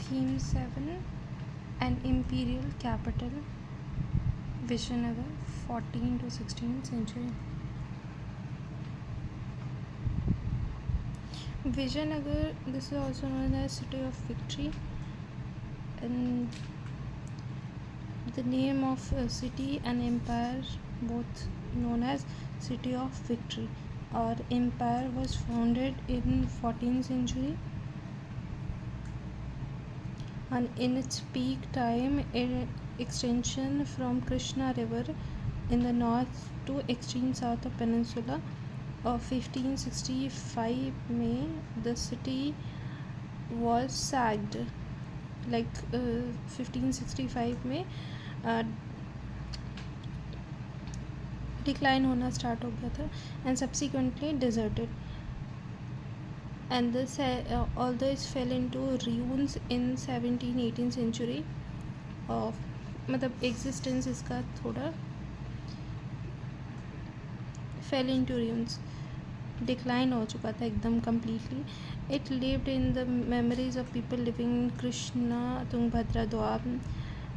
Theme 7. An imperial capital, Vijayanagar, 14th to 16th century. Vijayanagar, this is also known as City of Victory, and the name of a city and empire both known as City of Victory. Our empire was founded in 14th century, and in its peak time extension from Krishna river in the north to extreme south of peninsula of 1565 May the city was sacked, like 1565 में decline होना start हो गया था and subsequently deserted and this although it fell into ruins in 17-18 century of मतलब existence इसका थोड़ा fell into ruins, decline हो चुका था एकदम completely. It lived in the memories of people living in Krishna Tungabhadra Doab.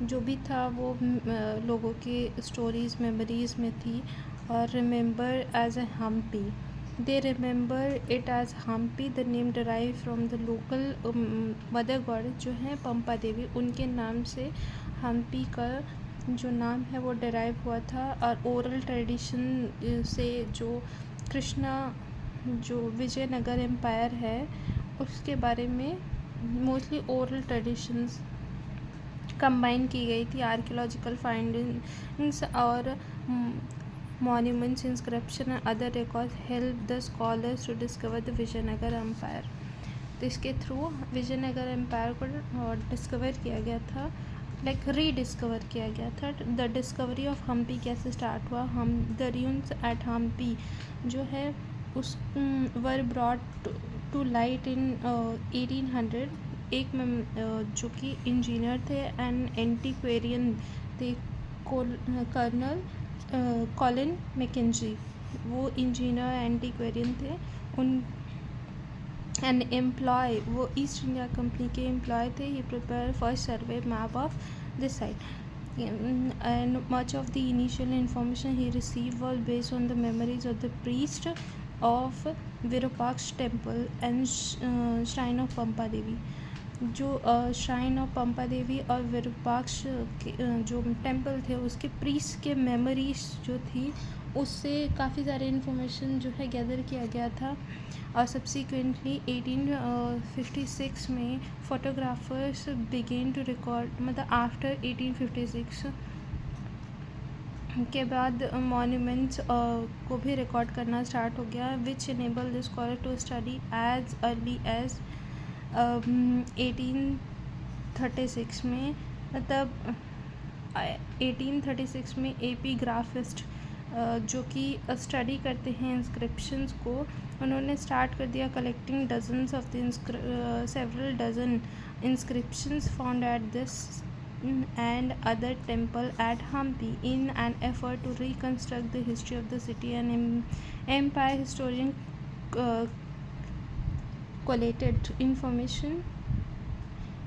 जो भी था वो लोगों के स्टोरीज़ मेमोरीज़ में थी और remember as a Hampi. They remember it as Hampi. The name derived from the local mother goddess जो है पंपा देवी, उनके नाम से हम्पी का जो नाम है वो derive हुआ था. और ओरल ट्रेडिशन से जो कृष्णा जो विजयनगर एम्पायर है उसके बारे में मोस्टली ओरल ट्रेडिशंस कंबाइन की गई थी. आर्कियोलॉजिकल फाइंडिंग्स और monuments, inscription and other records help the scholars to discover the Vijayanagara empire. तो इसके थ्रू विजयनगर एम्पायर को डिस्कवर किया गया था, लाइक रीडिस्कवर किया गया था. द डिस्कवरी ऑफ हम्पी कैसे स्टार्ट हुआ? हम द ruins एट हम्पी जो है उस were brought to light in 1800. एक जो कि इंजीनियर थे एंड एंटीक्वेरियन थे, कर्नल कॉलिन मैकेंजी, वो इंजीनियर एंटीक्वेरियन थे. उन एंड एम्प्लॉय वो ईस्ट इंडिया कंपनी के एम्प्लॉय थे. He prepare first survey map of this site and much of the initial information he receive was based on the memories of the priest of Virupaksha temple and shrine of Pampa Devi. जो shrine of Pampa देवी और विरूपाक्ष के जो temple थे उसके priest के memories जो थी उससे काफ़ी सारे इन्फॉर्मेशन जो है गैदर किया गया था. और सब्सिक्वेंटली 1856 में फोटोग्राफर्स बिगेन टू रिकॉर्ड, मतलब आफ्टर 1856 के बाद मॉन्यूमेंट्स को भी रिकॉर्ड करना स्टार्ट हो गया, which enable the scholar to study as early as 1836 में. मतलब 1836 में AP ग्राफिस्ट जो कि स्टडी करते हैं इंस्क्रिप्शंस को, उन्होंने स्टार्ट कर दिया collecting dozens of the several dozen inscriptions found at this and other temple at Hampi in an effort to reconstruct the history of the city. An empire historian collated information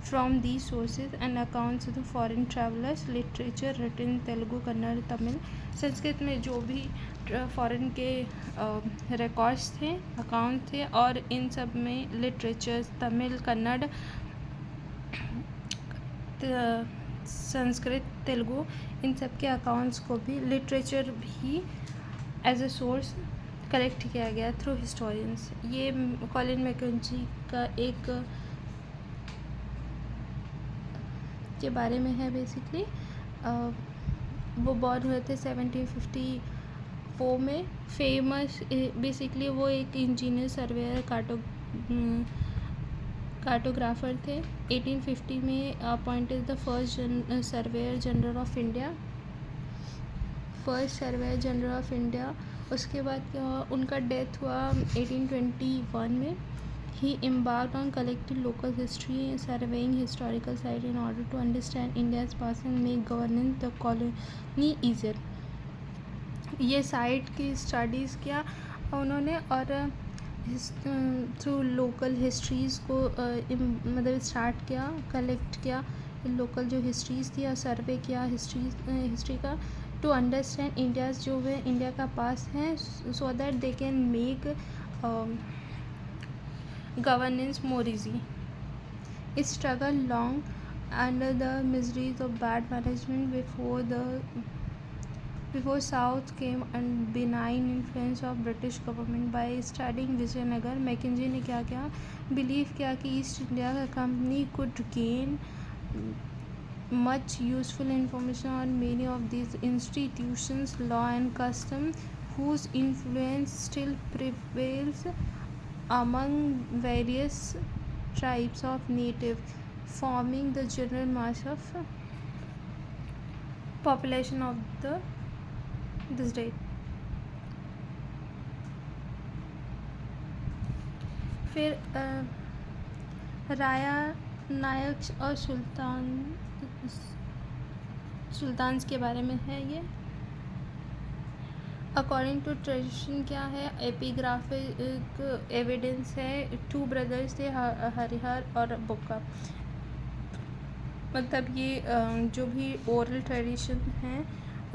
from these sources and accounts of the foreign travelers, literature written in Telugu, Kannada, Tamil. Sanskrit में जो भी foreign के records थे, account थे, और इन सब में literature Tamil, Kannada, Sanskrit, Telugu, इन सब के अकाउंट्स को भी, लिटरेचर भी एज अ सोर्स कलेक्ट किया गया थ्रू हिस्टोरियंस. ये कॉलिन मैकेंजी का एक के बारे में है. बेसिकली वो बॉर्न हुए थे 1754 में. फेमस बेसिकली वो एक इंजीनियर, सर्वेयर, कार्टोग्राफर थे. 1850 में appointed the first surveyor general of India, first surveyor general of India. उसके बाद उनका डेथ हुआ 1821 में. He embarked on collecting local history, surveying historical sites in order to understand India's past and make governance the colony easier. ये site की studies किया उन्होंने और थ्रू लोकल हिस्ट्रीज़ को मतलब स्टार्ट किया, कलेक्ट किया लोकल जो हिस्ट्रीज़ थी और सर्वे किया हिस्ट्री का टू अंडरस्टैंड इंडियाज़ जो है इंडिया का पास है, so that they can make governance more easy. Struggle long under the miseries of bad management before South came and benign influence of British government. By studying Vijayanagar, Mackenzie ने क्या किया, believe किया कि East India Company could gain much useful information on many of these institutions, law and custom, whose influence still prevails among various tribes of native, forming the general mass of population of this state. फिर राया नायक और sultans के बारे में है ये. According to tradition क्या है, epigraphic evidence है. 2 ब्रदर्स थे, हरिहर और बुक्का. मतलब ये जो भी ओरल ट्रेडिशन है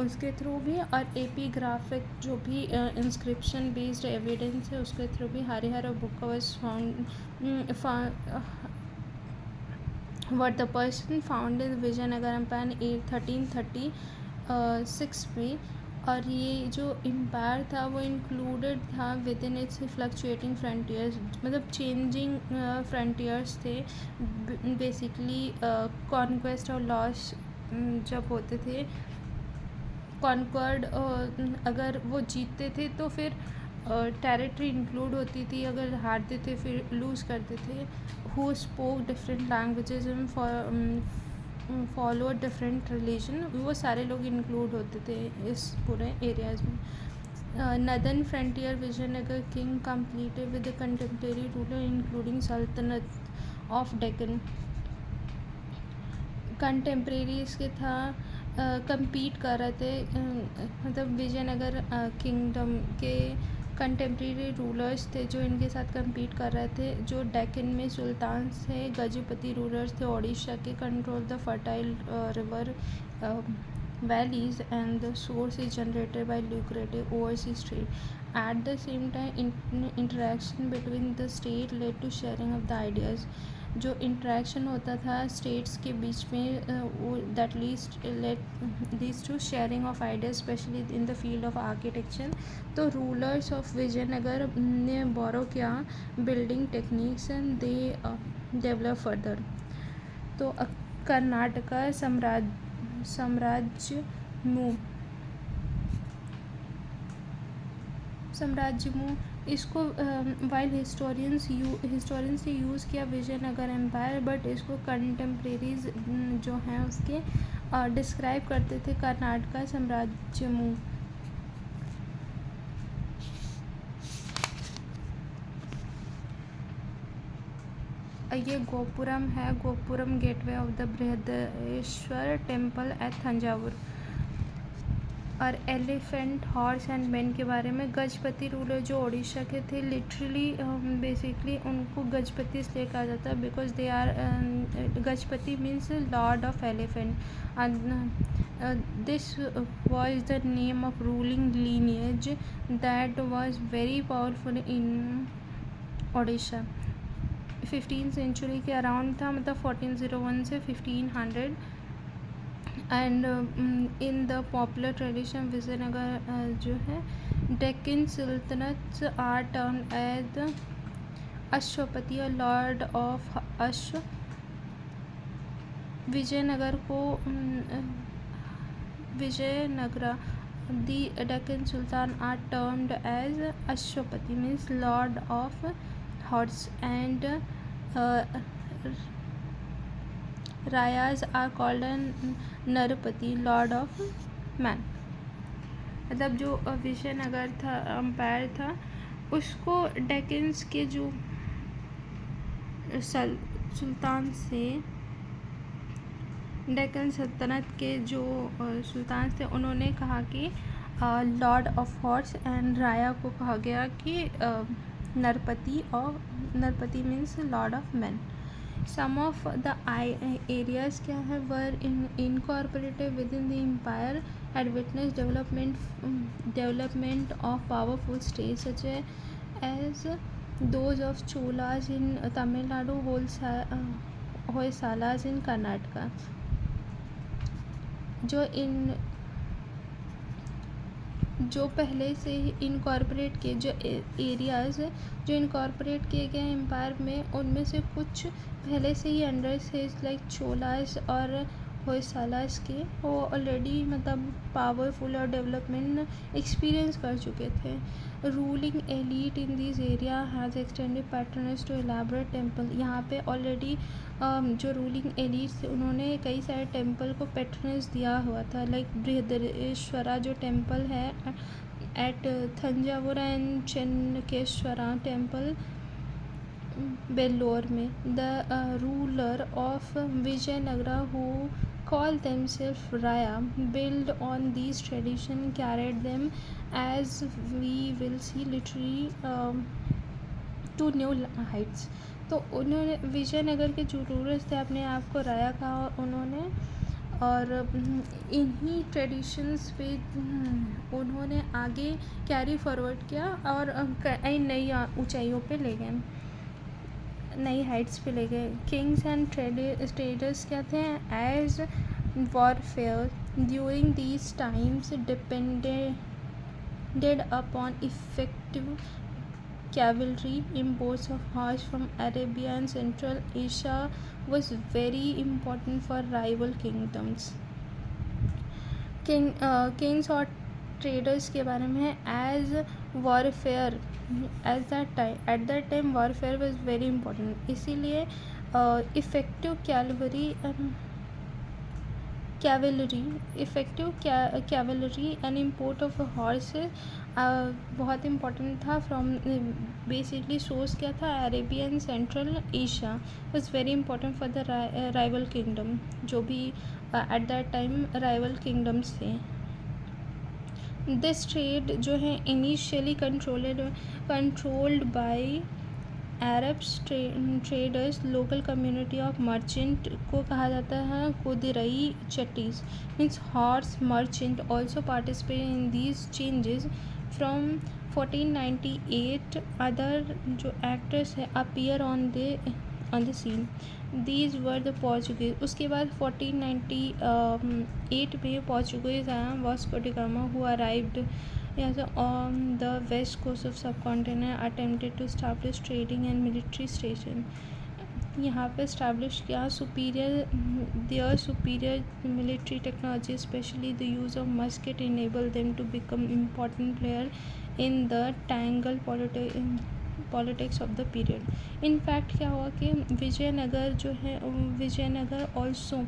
उसके थ्रू भी और एपिग्राफिक जो भी इंस्क्रिप्शन बेस्ड एविडेंस है उसके थ्रू भी हरिहर और Bukka was found what the person found in Vijayanagar empire 1336 में. और ये जो एम्पायर था वो इंक्लूडेड था with in its fluctuating frontiers, मतलब चेंजिंग फ्रंटियर्स थे. बेसिकली कॉन्क्वेस्ट और लॉस जब होते थे, कॉन्क्वर्ड अगर वो जीतते थे तो फिर टेरिटरी इंक्लूड होती थी, अगर हारते थे फिर लूज़ करते थे. Who spoke different languages and follow different religion, वो सारे लोग इंक्लूड होते थे इस पूरे एरियाज़ में. Northern frontier Vijayanagara king completed with the contemporary ruler including सल्तनत ऑफ डेक्कन. कंटेम्प्रेरीज के था compete कर रहे थे, मतलब विजयनगर किंगडम के कंटेम्प्रेरी रूलर्स थे जो इनके साथ compete कर रहे थे. जो डेक्कन में सुल्तान्स थे, गजपति रूलर्स थे ओडिशा के, control the fertile river valleys and the source is generated by lucrative overseas trade. At the same time, interaction between the state led to sharing of the ideas. जो interaction होता था states के बीच में वो that leads to sharing of ideas specially in the field of architecture. तो rulers of Vijayanagara ने borrow किया building techniques and they develop further. तो कर्नाटका साम्राज्य इसको वाइल हिस्टोरियंस ने यूज़ किया विजयनगर एम्पायर, बट इसको कंटेम्प्रेरीज जो हैं उसके डिस्क्राइब करते थे कर्नाटका साम्राज्य. ये गोपुरम है, gopuram gateway of the Brihadeshwara temple at Thanjavur. और एलिफेंट हॉर्स एंड मैन के बारे में, गजपति रूलर जो ओडिशा के थे, लिटरली बेसिकली उनको गजपति इसलिए कहा जाता है because they are Gajapati means lord of elephant. This was the name of ruling lineage that was very powerful in Odisha. 15th century के अराउंड था, मतलब 1401 से 1500. And in the popular tradition Vijayanagar जो है Deccan sultanate are turn as Ashwapati lord of ashwa. Vijayanagar को Vijayanagara the Deccan sultan are termed as Ashwapati means lord of horse and Rayas are called Narapati lord of man. मतलब जो विजयनगर था एम्पायर था उसको डेक्कन्स के जो सुल्तान से डेक्कन सल्तनत के जो सुल्तान थे उन्होंने कहा कि लॉर्ड ऑफ हॉर्स, एंड राया को कहा गया कि Narpati, or Narpati means Lord of Men. Some of the areas क्या है were incorporated within the empire had witnessed development of powerful states such as those of Cholas in Tamil Nadu, Hoysalas in Karnataka. जो पहले से ही incorporate किए जो areas जो incorporate किए गए एम्पायर में, उनमें से कुछ पहले से ही अंडर से लाइक चोलास और होयसालास के वो ऑलरेडी मतलब पावरफुल और डेवलपमेंट एक्सपीरियंस कर चुके थे. Ruling elite in this area has extended patterns to elaborate temple. यहाँ पे ऑलरेडी जो रूलिंग एलीट थे उन्होंने कई सारे टेम्पल को पैटर्नस दिया हुआ था. लाइक बृहदेश्वरा जो टेम्पल है at Thanjavur and Chennakeswara temple Belur में. The ruler of Vijayanagara who call themselves Raya build on these tradition, carried them as we will see literally to new heights. तो उन्होंने विजयनगर के जो रूलर्स थे अपने आप को राया कहा उन्होंने, और इन्हीं ट्रेडिशंस पे उन्होंने आगे कैरी फॉरवर्ड किया और कई नई ऊंचाइयों पे ले गए, नई हाइट्स पे ले गए. किंग्स एंड ट्रेडर्स क्या थे as warfare during these times depended upon effective cavalry. Imports of horse from Arabia and Central Asia was very important for rival kingdoms. Kings और ट्रेडर्स के बारे में as warfare at that time warfare was very important. इसीलिए effective cavalry and import of horses बहुत important था. From basically source क्या था, Arabia and central Asia was very important for the rival kingdom, जो भी at that time rival kingdoms थे. This trade जो है initially controlled by Arabs traders. Local community of merchant को कहा जाता है कुदिरई Chettis means horse merchant also participate in these changes. From 1498 other जो एक्टर्स है appear on the scene. These were the Portuguese. उसके बाद 1498 में पोर्चुगीज आया Vasco da Gama who arrived on the west coast of subcontinent attempted to establish trading and military station. यहाँ पे establish किया their superior military technology, especially the use of musket, enabled them to become important player in the tangled politics of the period. In fact क्या हुआ कि विजयनगर जो है Vijayanagar also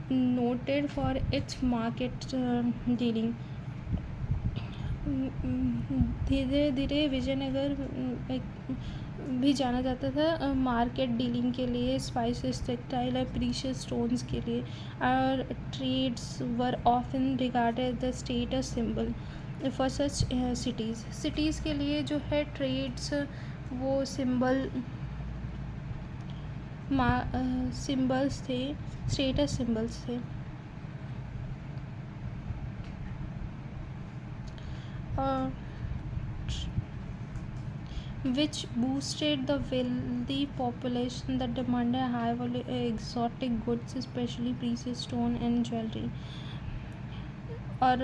noted for its market dealing. धीरे धीरे विजयनगर भी जाना जाता था मार्केट डीलिंग के लिए, स्पाइसेस, टेक्सटाइल और प्रीशियस स्टोन्स के लिए. और trades were often regarded the status symbol for such cities के लिए जो है ट्रेड्स वो सिंबल्स थे, स्टेटस सिंबल्स थे. which boosted the wealthy population that demanded high value exotic goods, especially precious stone and jewelry. और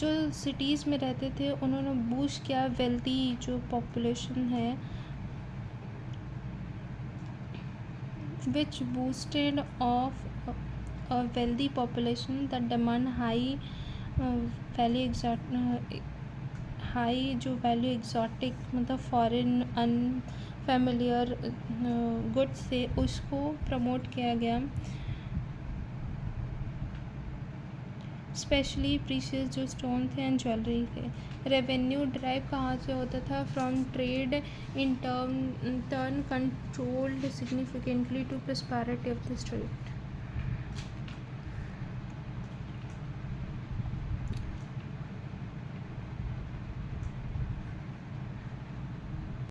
जो सिटीज़ में रहते थे उन्होंने बूस्ट किया वेल्दी जो पॉपुलेशन है, which boosted of a wealthy population that demand high जो वैल्यू एग्जॉटिक मतलब फॉरेन अनफेमिलियर गुड्स से उसको प्रमोट किया गया. स्पेशली प्रीशियस जो स्टोन थे एंड ज्वेलरी थे. रेवेन्यू ड्राइव कहाँ से होता था, from trade in turn controlled significantly to prosperity of the state.